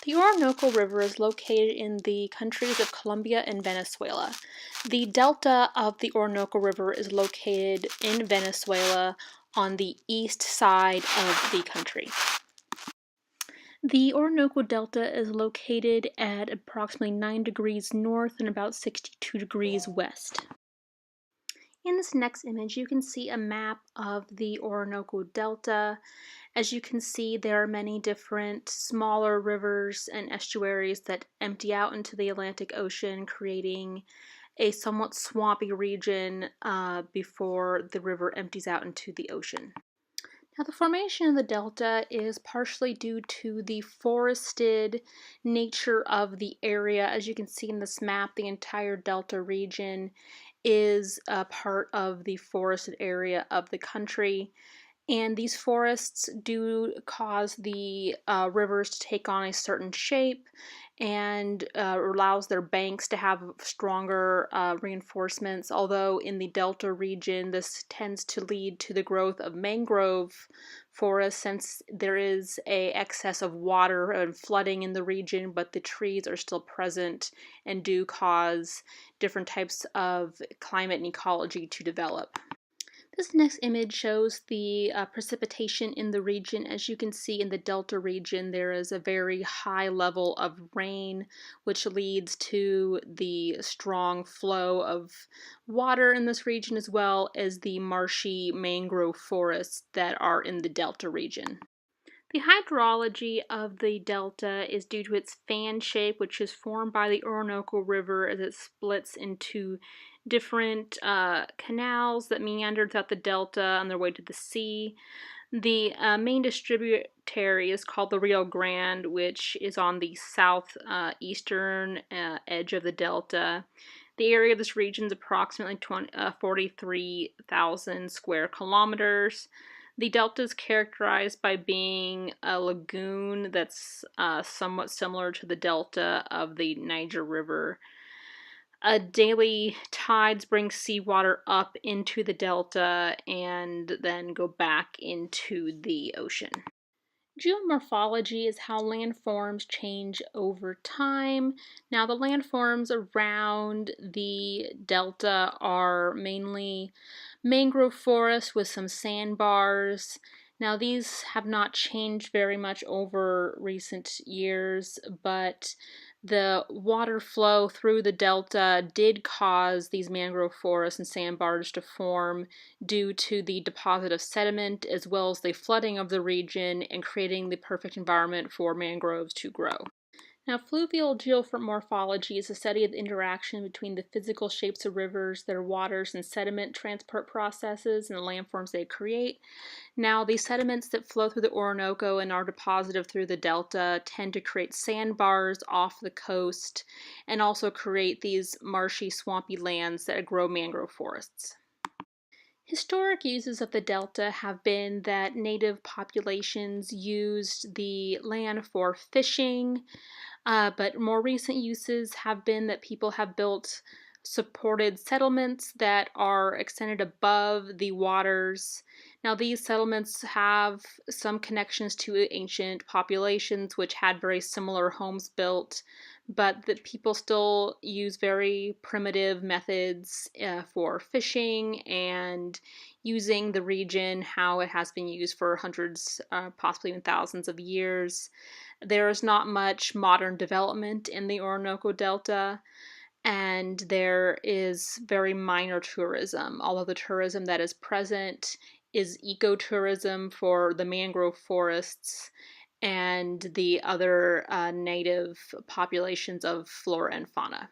The Orinoco River is located in the countries of Colombia and Venezuela. The delta of the Orinoco River is located in Venezuela on the east side of the country. The Orinoco Delta is located at approximately 9 degrees north and about 62 degrees west. In this next image, you can see a map of the Orinoco Delta. As you can see, there are many different smaller rivers and estuaries that empty out into the Atlantic Ocean, creating a somewhat swampy region before the river empties out into the ocean. Now, the formation of the delta is partially due to the forested nature of the area. As you can see in this map, the entire delta region is a part of the forested area of the country. And these forests do cause the rivers to take on a certain shape and allows their banks to have stronger reinforcements. Although in the delta region, this tends to lead to the growth of mangrove forests since there is a excess of water and flooding in the region, but the trees are still present and do cause different types of climate and ecology to develop. This next image shows the precipitation in the region. As you can see in the delta region, there is a very high level of rain, which leads to the strong flow of water in this region, as well as the marshy mangrove forests that are in the delta region. The hydrology of the delta is due to its fan shape, which is formed by the Orinoco River as it splits into different canals that meander throughout the delta on their way to the sea. The main distributary is called the Rio Grande, which is on the southeastern edge of the delta. The area of this region is approximately 43,000 square kilometers. The delta is characterized by being a lagoon that's somewhat similar to the delta of the Niger River. Daily tides bring seawater up into the delta and then go back into the ocean. Geomorphology is how landforms change over time. Now, the landforms around the delta are mainly mangrove forests with some sandbars. Now, these have not changed very much over recent years, but the water flow through the delta did cause these mangrove forests and sandbars to form due to the deposit of sediment as well as the flooding of the region and creating the perfect environment for mangroves to grow. Now, fluvial geomorphology is a study of the interaction between the physical shapes of rivers, their waters, and sediment transport processes and the landforms they create. Now, the sediments that flow through the Orinoco and are deposited through the delta tend to create sandbars off the coast and also create these marshy, swampy lands that grow mangrove forests. Historic uses of the delta have been that native populations used the land for fishing, but more recent uses have been that people have built supported settlements that are extended above the waters. Now, these settlements have some connections to ancient populations which had very similar homes built, but that people still use very primitive methods for fishing and using the region how it has been used for hundreds, possibly even thousands of years. There is not much modern development in the Orinoco Delta, and there is very minor tourism, although the tourism that is present is ecotourism for the mangrove forests and the other native populations of flora and fauna.